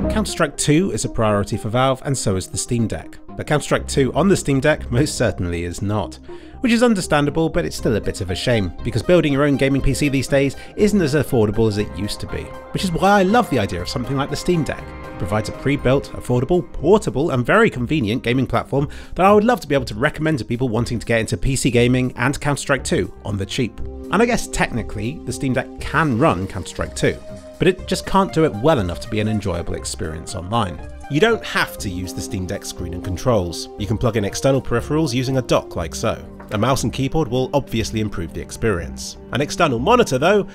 Counter-Strike 2 is a priority for Valve, and so is the Steam Deck. But Counter-Strike 2 on the Steam Deck most certainly is not. Which is understandable, but it's still a bit of a shame, because building your own gaming PC these days isn't as affordable as it used to be. Which is why I love the idea of something like the Steam Deck. It provides a pre-built, affordable, portable and very convenient gaming platform that I would love to be able to recommend to people wanting to get into PC gaming and Counter-Strike 2 on the cheap. And I guess technically, the Steam Deck can run Counter-Strike 2. But it just can't do it well enough to be an enjoyable experience online. You don't have to use the Steam Deck screen and controls. You can plug in external peripherals using a dock like so. A mouse and keyboard will obviously improve the experience. An external monitor though,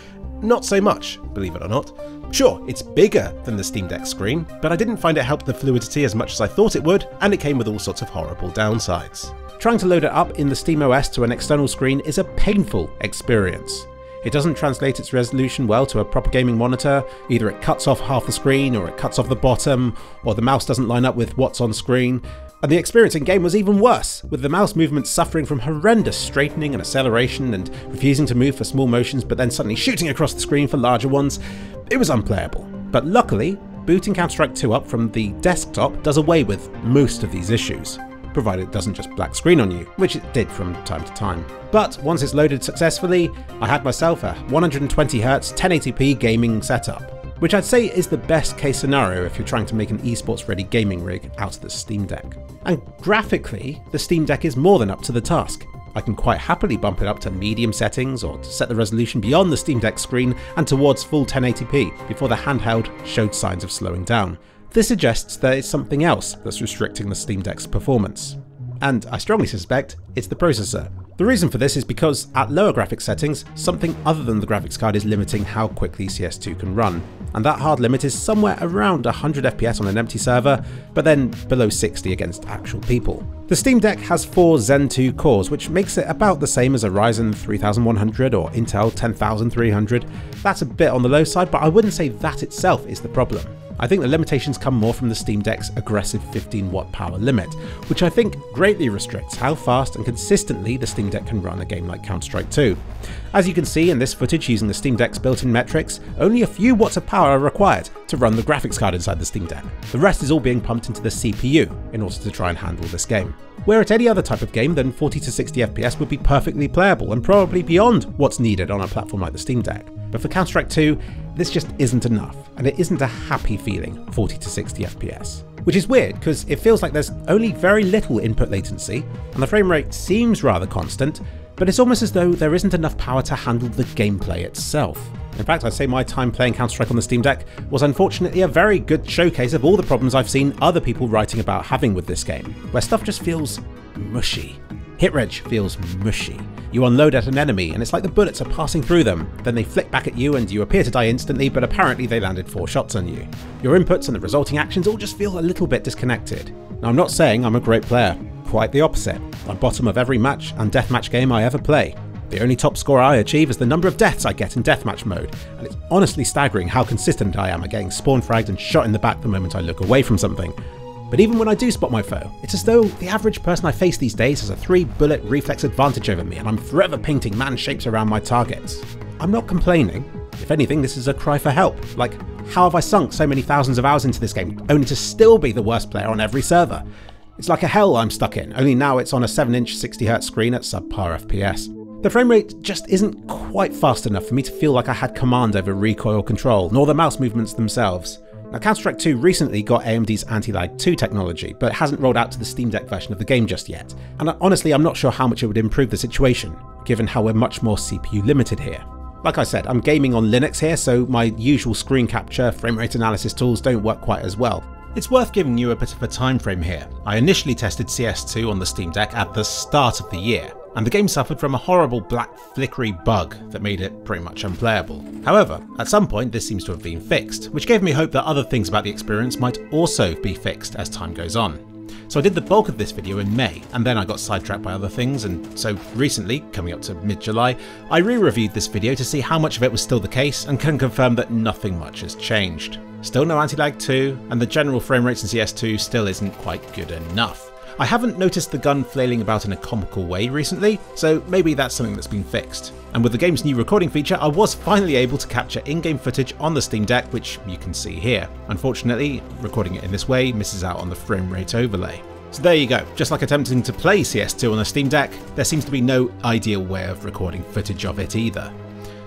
not so much, believe it or not. Sure, it's bigger than the Steam Deck screen, but I didn't find it helped the fluidity as much as I thought it would, and it came with all sorts of horrible downsides. Trying to load it up in the SteamOS to an external screen is a painful experience. It doesn't translate its resolution well to a proper gaming monitor. Either it cuts off half the screen, or it cuts off the bottom, or the mouse doesn't line up with what's on screen. And the experience in game was even worse, with the mouse movements suffering from horrendous straightening and acceleration and refusing to move for small motions but then suddenly shooting across the screen for larger ones. It was unplayable. But luckily, booting Counter-Strike 2 up from the desktop does away with most of these issues, provided it doesn't just black screen on you, which it did from time to time. But once it's loaded successfully, I had myself a 120Hz 1080p gaming setup, which I'd say is the best case scenario if you're trying to make an esports ready gaming rig out of the Steam Deck. And graphically, the Steam Deck is more than up to the task. I can quite happily bump it up to medium settings or to set the resolution beyond the Steam Deck screen and towards full 1080p before the handheld showed signs of slowing down. This suggests there is something else that's restricting the Steam Deck's performance. And I strongly suspect it's the processor. The reason for this is because at lower graphics settings, something other than the graphics card is limiting how quickly CS2 can run. And that hard limit is somewhere around 100 FPS on an empty server, but then below 60 against actual people. The Steam Deck has 4 Zen 2 cores, which makes it about the same as a Ryzen 3100 or Intel 10300. That's a bit on the low side, but I wouldn't say that itself is the problem. I think the limitations come more from the Steam Deck's aggressive 15-watt power limit, which I think greatly restricts how fast and consistently the Steam Deck can run a game like Counter-Strike 2. As you can see in this footage using the Steam Deck's built-in metrics, only a few watts of power are required to run the graphics card inside the Steam Deck. The rest is all being pumped into the CPU in order to try and handle this game. Where at any other type of game, then 40 to 60 FPS would be perfectly playable and probably beyond what's needed on a platform like the Steam Deck. But for Counter-Strike 2, this just isn't enough, and it isn't a happy feeling 40 to 60 FPS. Which is weird, because it feels like there's only very little input latency, and the frame rate seems rather constant, but it's almost as though there isn't enough power to handle the gameplay itself. In fact, I'd say my time playing Counter-Strike on the Steam Deck was unfortunately a very good showcase of all the problems I've seen other people writing about having with this game, where stuff just feels mushy. Hit reg feels mushy. You unload at an enemy and it's like the bullets are passing through them, then they flick back at you and you appear to die instantly, but apparently they landed 4 shots on you. Your inputs and the resulting actions all just feel a little bit disconnected. Now, I'm not saying I'm a great player, quite the opposite. I'm bottom of every match and deathmatch game I ever play. The only top score I achieve is the number of deaths I get in deathmatch mode, and it's honestly staggering how consistent I am at getting spawn fragged and shot in the back the moment I look away from something. But even when I do spot my foe, it's as though the average person I face these days has a 3-bullet reflex advantage over me, and I'm forever painting man shapes around my targets. I'm not complaining. If anything, this is a cry for help. Like, how have I sunk so many thousands of hours into this game, only to still be the worst player on every server? It's like a hell I'm stuck in, only now it's on a 7-inch 60Hz screen at subpar FPS. The frame rate just isn't quite fast enough for me to feel like I had command over recoil control, nor the mouse movements themselves. Now, Counter-Strike 2 recently got AMD's anti-lag 2 technology, but hasn't rolled out to the Steam Deck version of the game just yet. And honestly, I'm not sure how much it would improve the situation, given how we're much more CPU limited here. Like I said, I'm gaming on Linux here, so my usual screen capture, frame rate analysis tools don't work quite as well. It's worth giving you a bit of a time frame here. I initially tested CS2 on the Steam Deck at the start of the year, and the game suffered from a horrible black flickery bug that made it pretty much unplayable. However, at some point this seems to have been fixed, which gave me hope that other things about the experience might also be fixed as time goes on. So I did the bulk of this video in May, and then I got sidetracked by other things, and so recently, coming up to mid-July, I re-reviewed this video to see how much of it was still the case, and can confirm that nothing much has changed. Still no anti-lag 2, and the general frame rates in CS2 still isn't quite good enough. I haven't noticed the gun flailing about in a comical way recently, so maybe that's something that's been fixed. And with the game's new recording feature, I was finally able to capture in-game footage on the Steam Deck, which you can see here. Unfortunately, recording it in this way misses out on the frame rate overlay. So there you go, just like attempting to play CS2 on a Steam Deck, there seems to be no ideal way of recording footage of it either.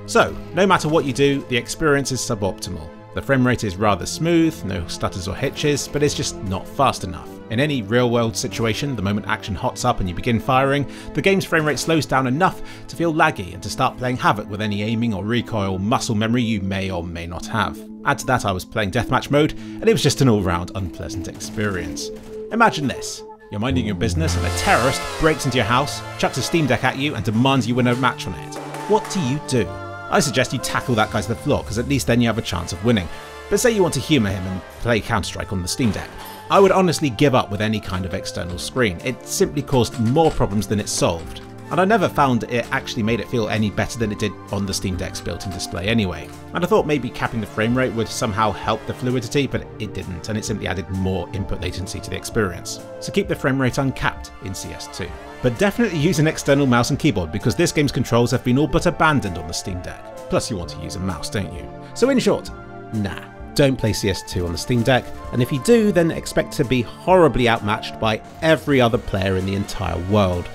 So, no matter what you do, the experience is suboptimal. The frame rate is rather smooth, no stutters or hitches, but it's just not fast enough. In any real-world situation, the moment action hots up and you begin firing, the game's frame rate slows down enough to feel laggy and to start playing havoc with any aiming or recoil muscle memory you may or may not have. Add to that I was playing deathmatch mode, and it was just an all-round unpleasant experience. Imagine this. You're minding your business and a terrorist breaks into your house, chucks a Steam Deck at you and demands you win a match on it. What do? I suggest you tackle that guy to the floor, because at least then you have a chance of winning. But say you want to humour him and play Counter-Strike on the Steam Deck. I would honestly give up with any kind of external screen. It simply caused more problems than it solved. And I never found it actually made it feel any better than it did on the Steam Deck's built-in display anyway. And I thought maybe capping the frame rate would somehow help the fluidity, but it didn't, and it simply added more input latency to the experience. So keep the frame rate uncapped in CS2. But definitely use an external mouse and keyboard, because this game's controls have been all but abandoned on the Steam Deck. Plus you want to use a mouse, don't you? So in short, nah. Don't play CS2 on the Steam Deck, and if you do, then expect to be horribly outmatched by every other player in the entire world.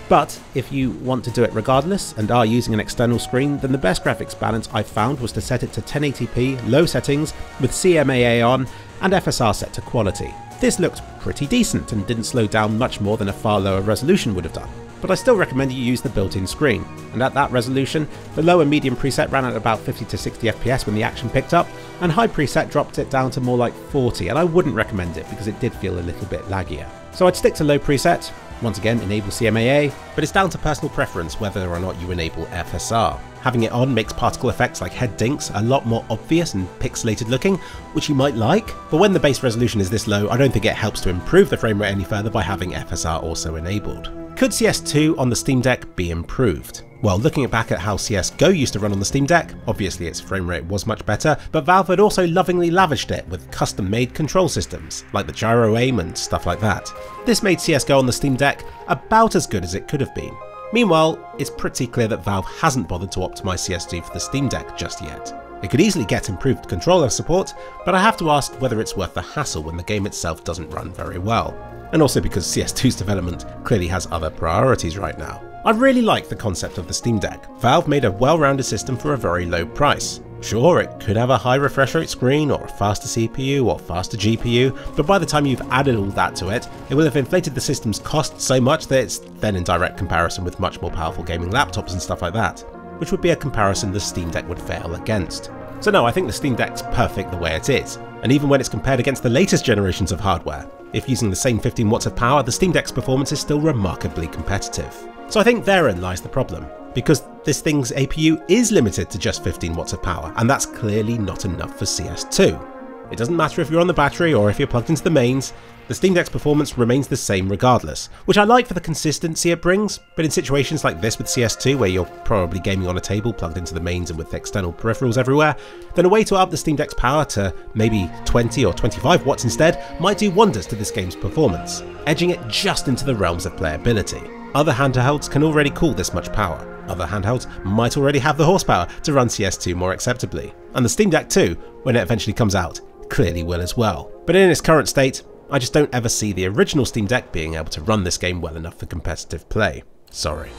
But if you want to do it regardless and are using an external screen, then the best graphics balance I found was to set it to 1080p, low settings, with CMAA on and FSR set to quality. This looked pretty decent and didn't slow down much more than a far lower resolution would have done. But I still recommend you use the built-in screen, and at that resolution, the low and medium preset ran at about 50 to 60 FPS when the action picked up, and high preset dropped it down to more like 40, and I wouldn't recommend it because it did feel a little bit laggier. So I'd stick to low preset, once again enable CMAA, but it's down to personal preference whether or not you enable FSR. Having it on makes particle effects like head dinks a lot more obvious and pixelated looking, which you might like, but when the base resolution is this low, I don't think it helps to improve the frame rate any further by having FSR also enabled. Could CS2 on the Steam Deck be improved? Well, looking back at how CSGO used to run on the Steam Deck, obviously its frame rate was much better, but Valve had also lovingly lavished it with custom-made control systems, like the gyro aim and stuff like that. This made CSGO on the Steam Deck about as good as it could have been. Meanwhile, it's pretty clear that Valve hasn't bothered to optimise CS2 for the Steam Deck just yet. It could easily get improved controller support, but I have to ask whether it's worth the hassle when the game itself doesn't run very well. And also because CS2's development clearly has other priorities right now. I really like the concept of the Steam Deck. Valve made a well-rounded system for a very low price. Sure, it could have a high refresh rate screen, or a faster CPU, or faster GPU, but by the time you've added all that to it, it will have inflated the system's cost so much that it's then in direct comparison with much more powerful gaming laptops and stuff like that, which would be a comparison the Steam Deck would fail against. So no, I think the Steam Deck's perfect the way it is, and even when it's compared against the latest generations of hardware, if using the same 15 watts of power, the Steam Deck's performance is still remarkably competitive. So I think therein lies the problem, because this thing's APU is limited to just 15 watts of power, and that's clearly not enough for CS2. It doesn't matter if you're on the battery or if you're plugged into the mains, the Steam Deck's performance remains the same regardless, which I like for the consistency it brings, but in situations like this with CS2 where you're probably gaming on a table plugged into the mains and with external peripherals everywhere, then a way to up the Steam Deck's power to maybe 20 or 25 watts instead might do wonders to this game's performance, edging it just into the realms of playability. Other handhelds can already cool this much power. Other handhelds might already have the horsepower to run CS2 more acceptably. And the Steam Deck 2, when it eventually comes out, clearly will as well. But in its current state, I just don't ever see the original Steam Deck being able to run this game well enough for competitive play. Sorry.